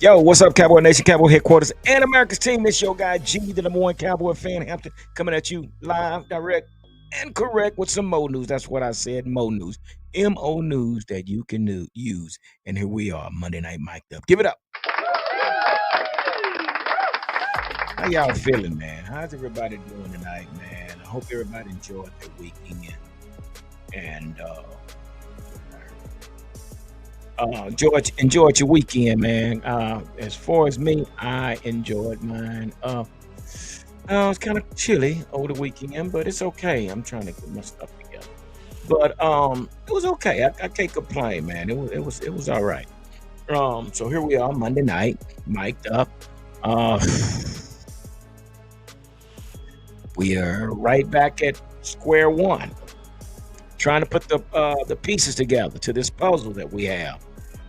Yo, what's up, Cowboy Nation, Cowboy Headquarters, and America's team? This your guy, G, the number one Cowboy fan, Hampton, coming at you live, direct, and correct with some Mo news. That's what I said, Mo news. M-O news that you can use. And here we are, Monday Night Mic'd Up. Give it up. How y'all feeling, man? How's everybody doing tonight, man? I hope everybody enjoyed their weekend. And enjoyed your weekend, man. As far as me, I enjoyed mine. It's kind of chilly over the weekend, but it's okay. I'm trying to get my stuff together. But it was okay. I can't complain, man. It was all right. So here we are, Monday night, mic'd up. Uh, we are right back at square one, trying to put the pieces together to this puzzle that we have.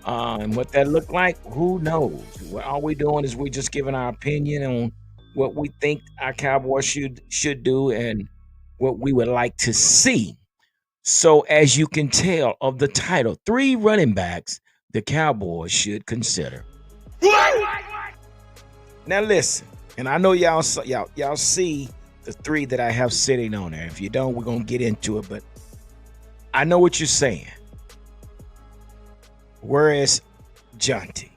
And what that looked like, who knows? All we doing is we just giving our opinion on what we think our Cowboys should do and what we would like to see. So as you can tell of the title, 3 running backs the Cowboys should consider. Now listen, and I know y'all see the 3 that I have sitting on there. If you don't, we're gonna get into it, but I know what you're saying. Where is Jonty?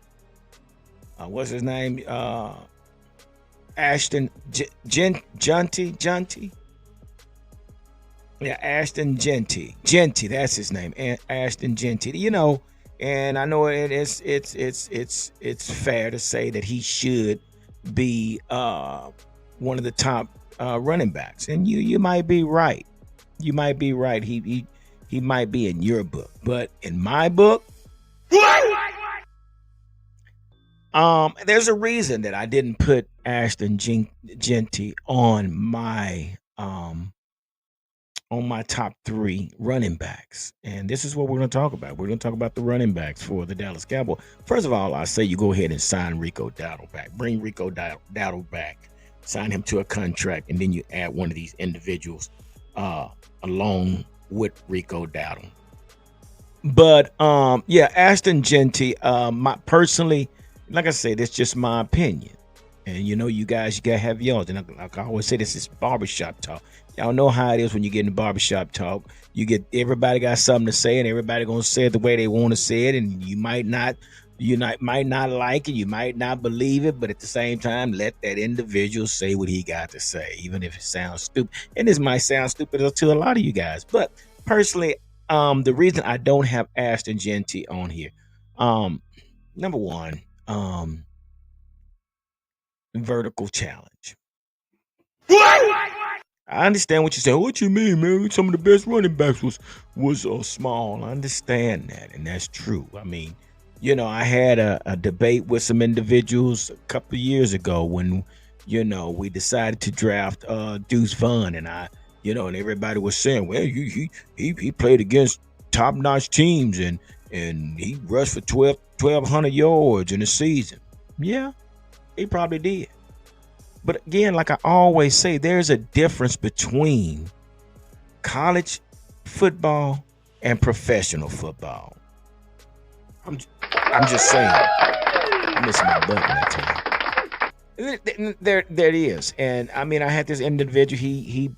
What's his name? Ashton Jonty. Yeah, Ashton Genty, that's his name. Ashton Genty. And I know it's fair to say that he should be one of the top running backs. And you might be right. You might be right. He might be in your book, but in my book, there's a reason that I didn't put Ashton Genty on my top 3 running backs. And this is what we're going to talk about. We're going to talk about the running backs for the Dallas Cowboys. First of all, I say you go ahead and sign Rico Dowdle back. Bring Rico Dowdle back. Sign him to a contract, and then you add one of these individuals along with Rico Dowdle. But Ashton Genty, personally, like I said, it's just my opinion. And you guys, you gotta have yours. And like I always say, this is barbershop talk. Y'all know how it is when you get in barbershop talk. Everybody got something to say, and everybody gonna say it the way they want to say it. And you might not like it, you might not believe it, but at the same time, let that individual say what he got to say, even if it sounds stupid. And this might sound stupid to a lot of you guys, but personally, the reason I don't have Ashton Genty on here, number one, vertical challenge. I understand what you're saying. What you mean, man? Some of the best running backs was small. I understand that, and that's true. I mean, I had a debate with some individuals a couple of years ago when, we decided to draft Deuce Vaughn, and and everybody was saying, well, he played against top-notch teams, and he rushed for 1,200 yards in a season. Yeah, he probably did. But again, like I always say, there's a difference between college football and professional football. I'm just saying. I missed my button that time. There it is. And I mean, I had this individual. He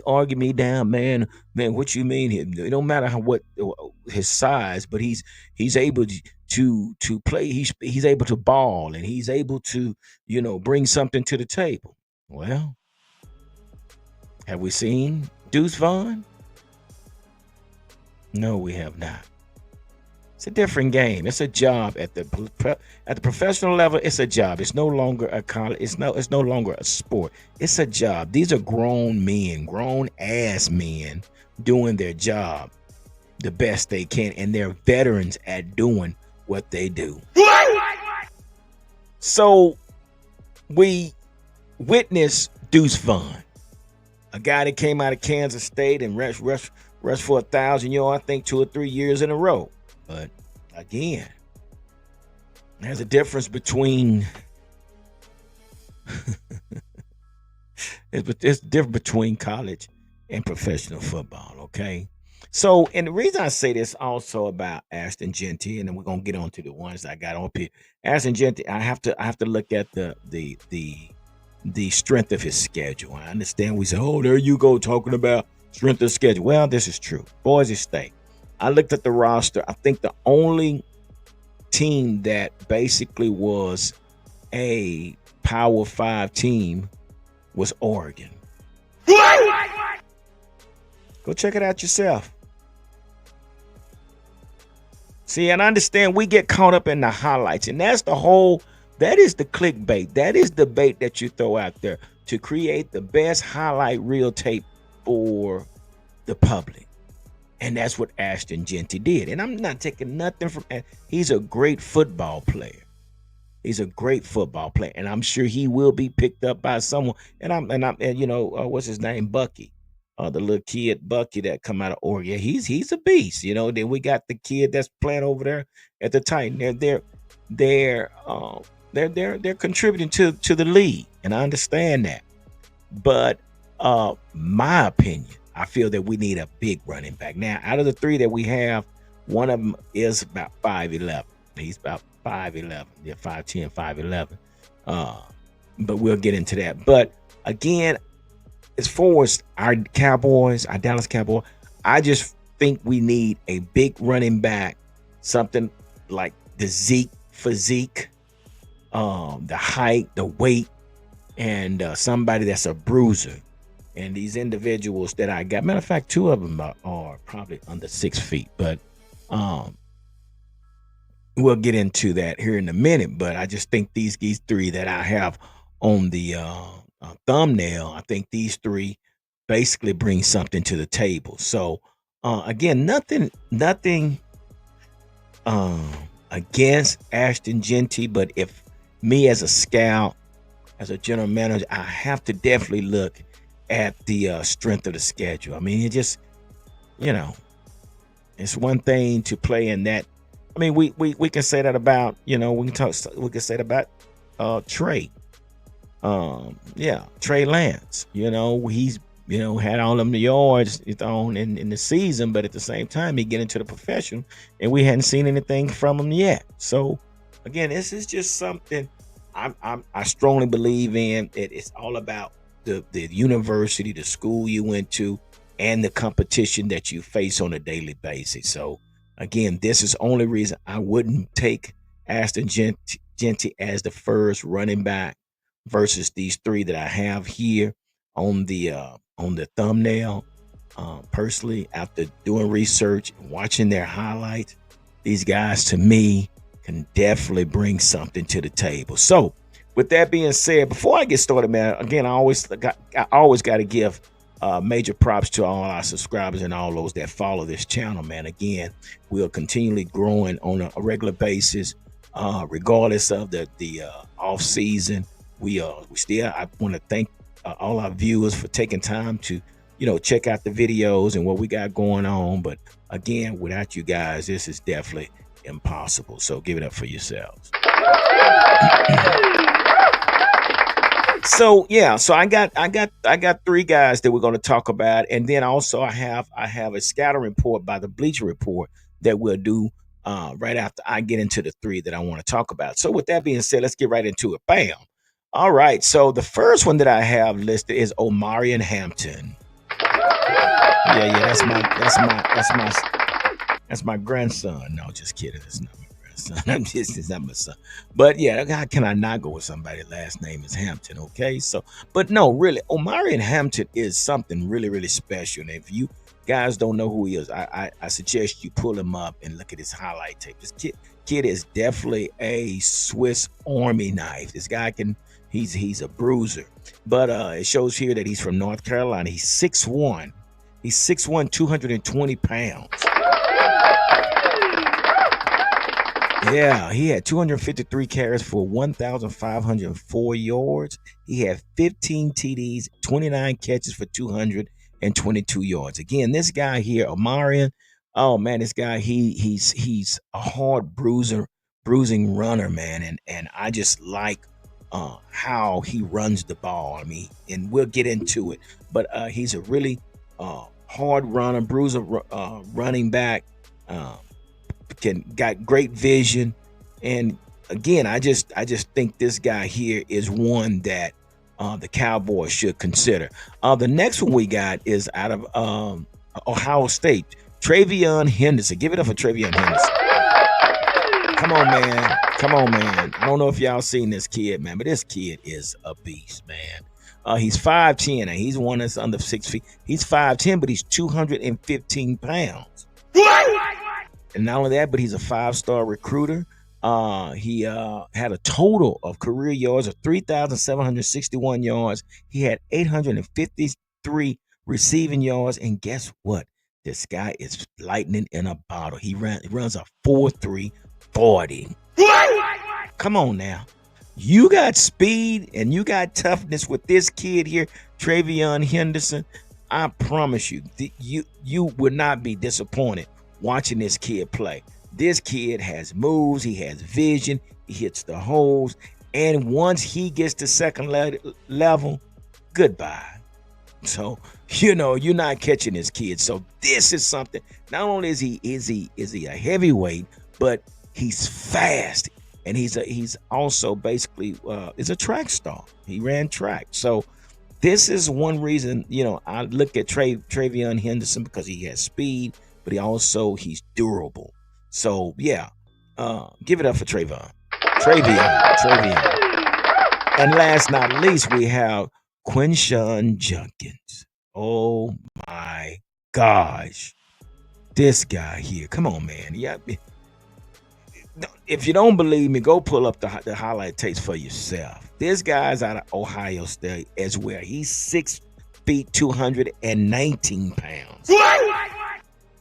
argued me down, man. What you mean? It don't matter what his size, but he's able to play. He's able to ball, and he's able to bring something to the table. Well, have we seen Deuce Vaughn? No, we have not. It's a different game. It's a job at the professional level. It's a job. It's no longer a college. It's no longer a sport. It's a job. These are grown men, grown ass men doing their job the best they can, and they're veterans at doing what they do. So we witnessed Deuce Vaughn, a guy that came out of Kansas State and rushed for 1,000 yards, I think 2 or 3 years in a row. But again, there's a difference between it's different between college and professional football. Okay, So, and the reason I say this also about Ashton Genty, and then we're gonna get on to the ones I got on here. Ashton Genty, I have to look at the strength of his schedule. I understand we say, oh, there you go talking about strength of schedule. Well, this is true. Boise State. I looked at the roster. I think the only team that basically was a Power Five team was Oregon. Go check it out yourself. See, and I understand we get caught up in the highlights, and that is the clickbait. That is the bait that you throw out there to create the best highlight reel tape for the public. And that's what Ashton Genty did. And I'm not taking nothing from he's a great football player. He's a great football player, and I'm sure he will be picked up by someone. And what's his name, Bucky, the little kid Bucky that come out of Oregon. Yeah, he's a beast. Then we got the kid that's playing over there at the Titan. They're they're contributing to the league, and I understand that. But my opinion, I feel that we need a big running back. Now, out of the three that we have, one of them is about 5'11. He's about 5'11. Yeah, 5'10, 5'11. Uh, but we'll get into that. But again, as far as our Cowboys, our Dallas Cowboys, I just think we need a big running back, something like the Zeke physique, the height, the weight, and somebody that's a bruiser. And these individuals that I got, matter of fact, two of them are probably under 6 feet, but um, we'll get into that here in a minute. But I just think these three that I have on the thumbnail, I think these three basically bring something to the table. So again, nothing um, against Ashton Genty, but if me as a scout, as a general manager, I have to definitely look at the strength of the schedule. I mean, it just, you know, it's one thing to play in that. I mean, we can say that about, we can say that about Trey. Trey Lance. He's had all them yards thrown in the season, but at the same time, he get into the profession, and we hadn't seen anything from him yet. So, again, this is just something I strongly believe in. It's all about the university, the school you went to, and the competition that you face on a daily basis. So, again, this is only reason I wouldn't take Ashton Genty as the first running back versus these three that I have here on the thumbnail. Personally, after doing research and watching their highlights, these guys to me can definitely bring something to the table. So, with that being said, before I get started, man, again, I always got to give major props to all our subscribers and all those that follow this channel, man. Again, we're continually growing on a regular basis, regardless of the off season. I want to thank all our viewers for taking time to check out the videos and what we got going on. But again, without you guys, this is definitely impossible. So give it up for yourselves. So yeah, so I got three guys that we're going to talk about, and then also I have a scouting report by the Bleacher Report that we'll do right after I get into the three that I want to talk about. So with that being said, let's get right into it. Bam. All right. So the first one that I have listed is Omarion Hampton. Yeah, that's my grandson. No, just kidding. It's not my grandson. It's not my son. But yeah, how can I not go with somebody's last name is Hampton? Okay, so but no, really, Omarion Hampton is something really, really special. And if you guys don't know who he is, I suggest you pull him up and look at his highlight tape. This kid is definitely a Swiss Army knife. This guy he's a bruiser. But it shows here that he's from North Carolina. He's 6'1". He's 6'1", 220 pounds. Yeah, he had 253 carries for 1,504 yards. He had 15 TDs, 29 catches for 222 yards. Again, this guy here, Omarion, oh man, this guy he's a hard bruising runner, man, and I just like how he runs the ball. I mean, and we'll get into it, but he's a really hard runner, bruiser, running back. Um, got great vision, and again, I just think this guy here is one that the Cowboys should consider. The next one we got is out of Ohio State, Travion Henderson. Give it up for Travion Henderson. Come on, man. Come on, man. I don't know if y'all seen this kid, man, but this kid is a beast, man. He's 5'10", and he's one that's under 6 feet. He's 5'10", but he's 215 pounds. And not only that, but he's a 5-star recruiter. He had a total of career yards of 3,761 yards. He had 853 receiving yards. And guess what? This guy is lightning in a bottle. He runs a 4.3 40. Come on now. You got speed and you got toughness with this kid here, Travion Henderson. I promise you, you would not be disappointed watching this kid play. This kid has moves, he has vision, he hits the holes, and once he gets to second level, goodbye. So, you're not catching this kid. So this is something. Not only is he a heavyweight, but he's fast, and he's also basically is a track star. He ran track. So this is one reason, I look at Travion Henderson, because he has speed, but he's durable. So yeah, give it up for Travion. And last not least, we have Quinshon Judkins. Oh my gosh, this guy here. Come on, man. Yeah. If you don't believe me, go pull up the highlight tapes for yourself. This guy's out of Ohio State as well. He's 6 feet, 219 pounds.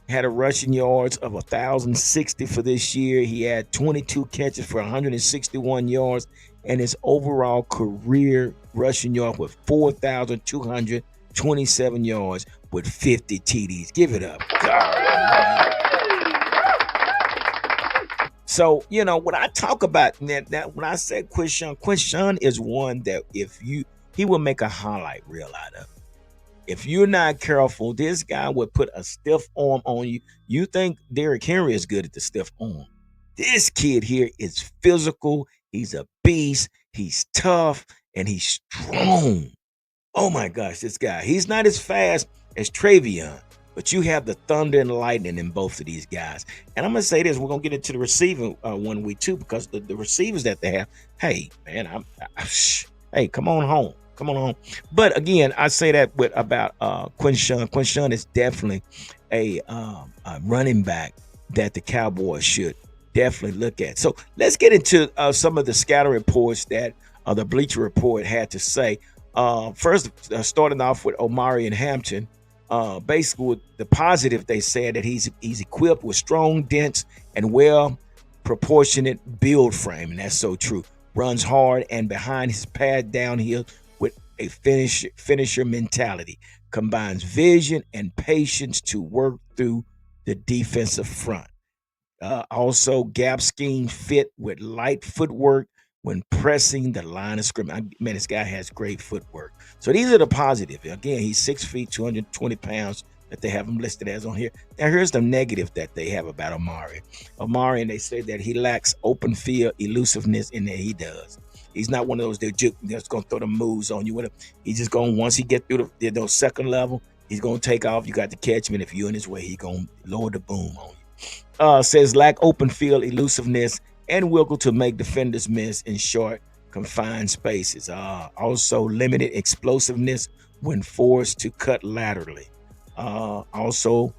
Had a rushing yards of 1,060 for this year. He had 22 catches for 161 yards, and his overall career rushing yard with 4,227 yards with 50 TDs. Give it up. God. So, when I talk about that when I said Quinshon is one that he will make a highlight reel out of. If you're not careful, this guy would put a stiff arm on you. You think Derrick Henry is good at the stiff arm. This kid here is physical. He's a beast. He's tough, and he's strong. Oh my gosh, this guy. He's not as fast as Travion, but you have the thunder and lightning in both of these guys. And I'm going to say this. We're going to get into the receiving one week too, because the receivers that they have, hey, man, hey, come on home. Come on. But again, I say that about Quinshon. Quinshon is definitely a running back that the Cowboys should definitely look at. So let's get into some of the scatter reports that the Bleacher Report had to say. First, starting off with Omarion Hampton. Basically, with the positive, they said that he's equipped with strong, dense, and well proportionate build frame, and that's so true. Runs hard and behind his pad downhill with a finisher mentality. Combines vision and patience to work through the defensive front. Also, gap scheme fit with light footwork when pressing the line of scrimmage. Man, this guy has great footwork. So these are the positive. Again, he's 6 feet, 220 pounds that they have him listed as on here. Now, here's the negative that they have about Omari. Omari, and they say that he lacks open field elusiveness, and that he does. He's not one of those that's going to throw the moves on you. He's just going, once he get through the second level, he's going to take off. You got to catch him, and if you're in his way, he's going to lower the boom on you. Says lack open field elusiveness and wiggle to make defenders miss in short, confined spaces. Also limited explosiveness when forced to cut laterally. Also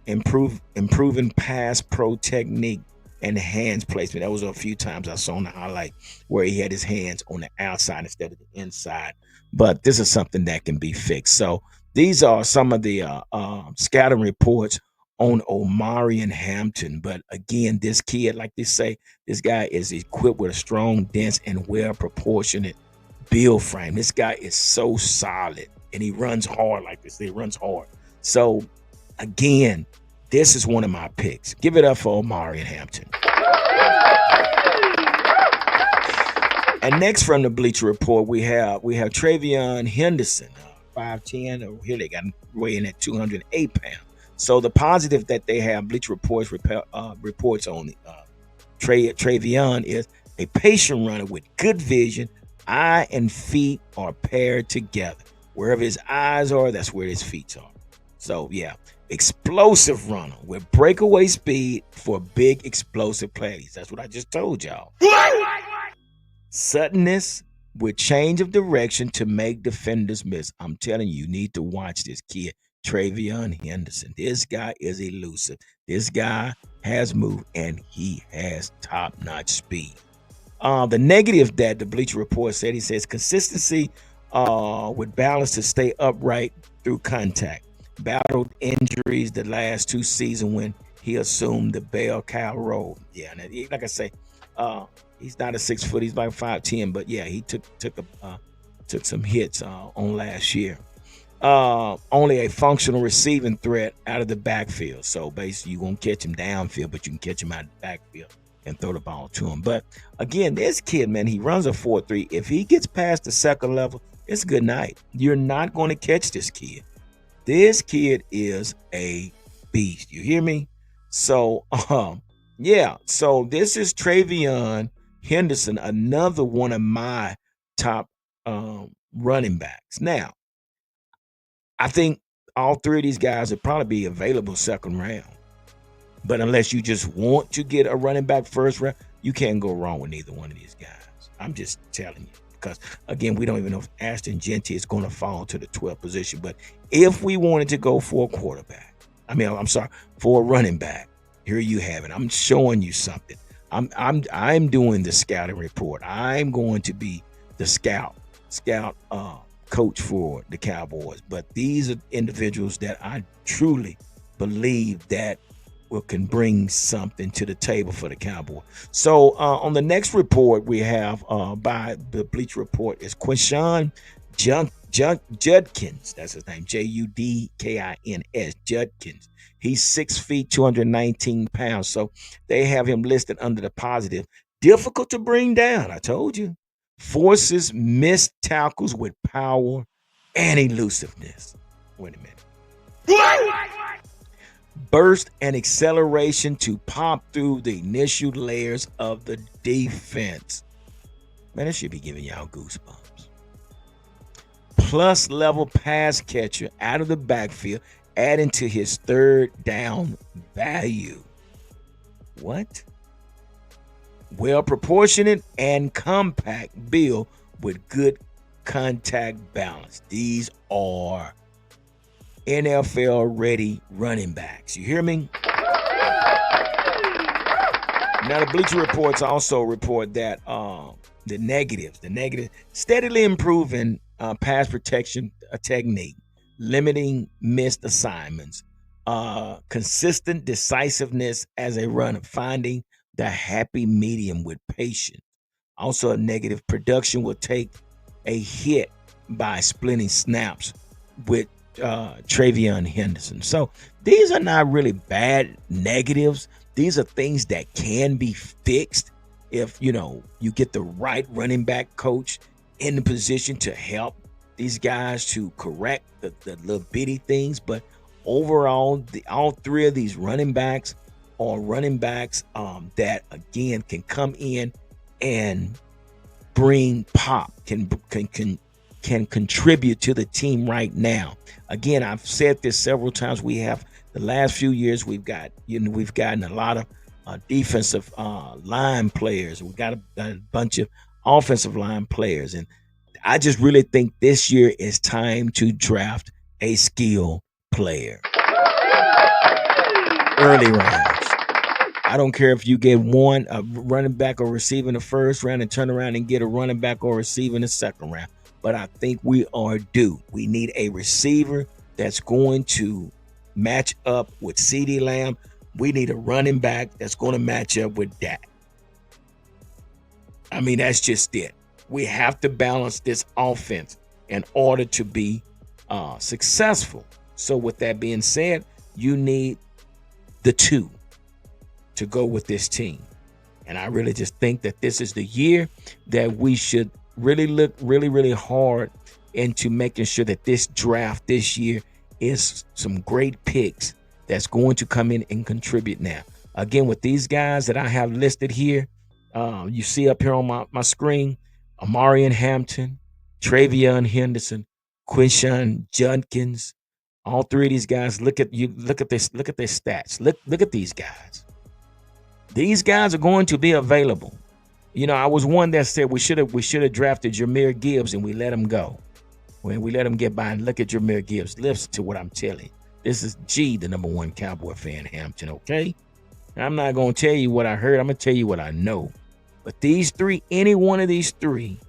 improving pass pro technique and hands placement. That was a few times I saw on the highlight where he had his hands on the outside instead of the inside. But this is something that can be fixed. So these are some of the scouting reports on Omarion Hampton. But again, this kid, like they say, this guy is equipped with a strong, dense, and well-proportionate build frame. This guy is so solid, and he runs hard like this. He runs hard. So again, this is one of my picks. Give it up for Omarion Hampton. And next from the Bleacher Report, we have Travion Henderson, 5'10". Over here they got him weighing at 208 pounds. So the positive that they have, Bleacher Reports reports on Travion is a patient runner with good vision. Eye and feet are paired together. Wherever his eyes are, that's where his feet are. So yeah, explosive runner with breakaway speed for big explosive plays. That's what I just told y'all. Suddenness with change of direction to make defenders miss. I'm telling you, you need to watch this kid, Travion Henderson. This guy is elusive. This guy has moved and he has top-notch speed. The negative that the Bleacher Report said, he says consistency with balance to stay upright through contact. Battled injuries the last 2 seasons when he assumed the bell cow role. Yeah, and like I say, he's not a 6 foot. He's like 5'10", but yeah, he took some hits on last year. Only a functional receiving threat out of the backfield. So basically, you won't catch him downfield, but you can catch him out of the backfield and throw the ball to him. But again, this kid, man, he runs a 4.3. If he gets past the second level, it's good night. You're not going to catch this kid. This kid is a beast. You hear me? So, yeah. So this is Travion Henderson, another one of my top running backs. Now, I think all 3 of these guys would probably be available second round. But unless you just want to get a running back first round, you can't go wrong with neither one of these guys. I'm just telling you. Because, again, we don't even know if Ashton Jeanty is going to fall to the 12th position. But if we wanted to go for a quarterback, for a running back, here you have it. I'm showing you something. I'm doing the scouting report. I'm going to be the scout coach for the Cowboys. But these are individuals that I truly believe that can bring something to the table for the Cowboys. So on the next report we have by the Bleacher Report is Quinshon Judkins. That's his name, Judkins. Judkins. He's 6 feet, 219 pounds. So they have him listed under the positive. Difficult to bring down, I told you. Forces missed tackles with power and elusiveness. Wait a minute. Burst and acceleration to pop through the initial layers of the defense. Man, it should be giving y'all goosebumps. Plus level pass catcher out of the backfield, adding to his third down value. What? Well proportionate and compact build with good contact balance. These are NFL ready running backs. You hear me? Now the Bleacher Reports also report that the negative steadily improving pass protection technique, limiting missed assignments, consistent decisiveness as a runner, finding the happy medium with patience. Also a negative, production will take a hit by splitting snaps with Travion Henderson. So these are not really bad negatives. These are things that can be fixed if you get the right running back coach in the position to help these guys to correct the little bitty things. But overall, all 3 of these running backs are running backs that again can come in and bring pop, can contribute to the team right now. Again, I've said this several times. We have the last few years we've gotten a lot of defensive line players. We got a bunch of offensive line players, and I just really think this year is time to draft a skill player early rounds. I don't care if you get a running back or receiver in the first round and turn around and get a running back or receiver in the second round. But I think we are due. We need a receiver that's going to match up with CeeDee Lamb. We need a running back that's going to match up with Dak. I mean, that's just it. We have to balance this offense in order to be successful. So with that being said, you need the 2 to go with this team. And I really just think that this is the year that we should really look really hard into making sure that this draft this year is some great picks that's going to come in and contribute now. Again, with these guys that I have listed here, you see up here on my screen, Amarian Hampton, Travion Henderson, Quinshon Judkins, all three of these guys. Look at this, look at their stats. Look at these guys. These guys are going to be available. I was one that said we should have drafted Jahmyr Gibbs and we let him go. When we let him get by, and look at Jahmyr Gibbs. Listen to what I'm telling you. This is G, the #1 Cowboy fan, Hampton, okay? I'm not going to tell you what I heard. I'm going to tell you what I know. But these three, any one of these three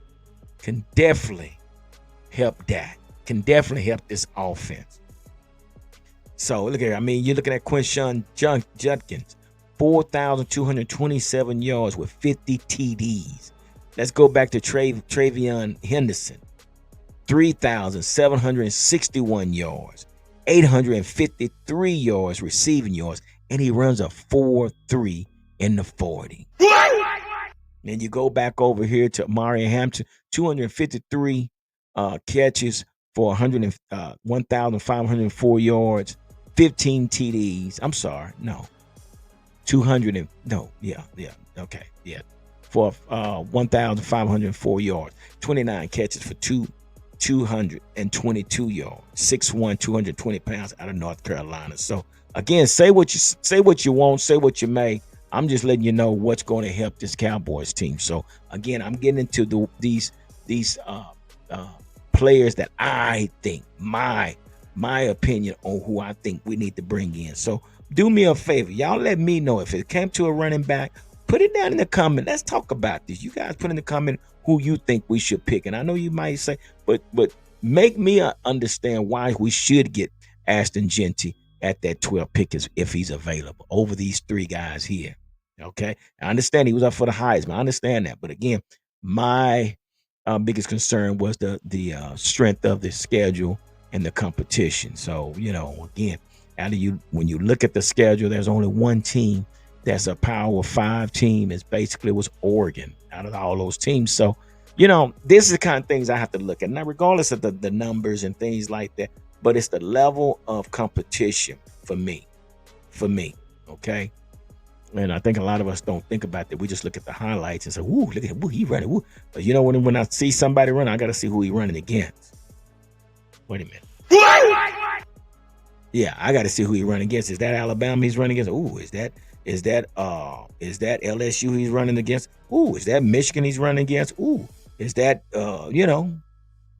can definitely help that, can definitely help this offense. So look here. I mean, you're looking at Quinshon Judkins, 4,227 yards with 50 TDs. Let's go back to Travion Henderson, 3,761 yards, 853 yards receiving yards, and he runs a 4.3 in the 40. Then you go back over here to Amari Hampton, 253 catches for 1,504 yards, 15 TDs. I'm sorry, no, 200 and no, yeah, okay, yeah, for 1,504 yards, 29 catches for 222 yards, 6'1", 220 pounds out of North Carolina. So again, say what you want, say what you may. I'm just letting you know what's going to help this Cowboys team. So again, I'm getting into these players that I think, my opinion on who I think we need to bring in. So do me a favor, y'all let me know if it came to a running back. Put it down in the comment. Let's talk about this. You guys put in the comment who you think we should pick. And I know you might say, but make me understand why we should get Ashton Jeanty at that 12 pick if he's available over these three guys here. Okay, I understand he was up for the Heisman. I understand that, but again, my biggest concern was the strength of the schedule and the competition. So again, when you look at the schedule, there's only one team that's a Power 5 team. Is basically was Oregon out of all those teams. So this is the kind of things I have to look at now, regardless of the numbers and things like that. But it's the level of competition for me. Okay. And I think a lot of us don't think about that. We just look at the highlights and say, "Ooh, look at him! Ooh, he running!" Ooh. But when I see somebody run, I got to see who he running against. Wait a minute. Yeah, I got to see who he running against. Is that Alabama he's running against? Ooh, is that LSU he's running against? Ooh, is that Michigan he's running against? Ooh, is that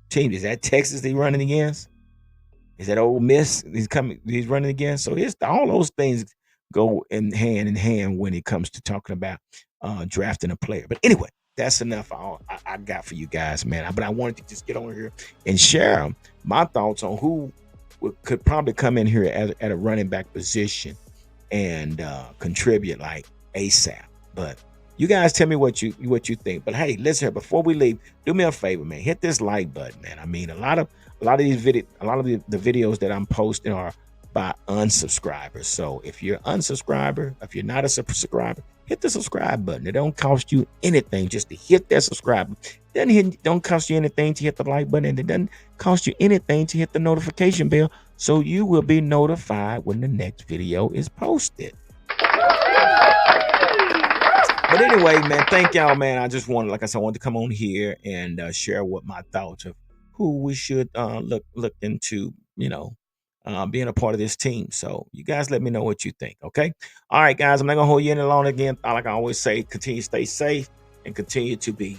team? Is that Texas he's running against? Is that Ole Miss he's running against? So it's all those things go in hand when it comes to talking about drafting a player. But anyway, that's enough I got for you guys, man. But I wanted to just get on here and share my thoughts on who could probably come in here at a running back position and contribute like ASAP. But you guys tell me what you think. But hey, listen here, before we leave, do me a favor, man. Hit this like button, man. I mean, a lot of the videos that I'm posting are by unsubscribers. So if you're unsubscriber, if you're not a subscriber, hit the subscribe button. It don't cost you anything just to hit that subscribe. It don't cost you anything to hit the like button, and it doesn't cost you anything to hit the notification bell, so you will be notified when the next video is posted. But anyway, man, thank y'all, man. I just wanted to come on here and share what my thoughts of who we should look into, being a part of this team. So you guys let me know what you think, okay? All right, guys, I'm not going to hold you any longer again. Like I always say, continue to stay safe and continue to be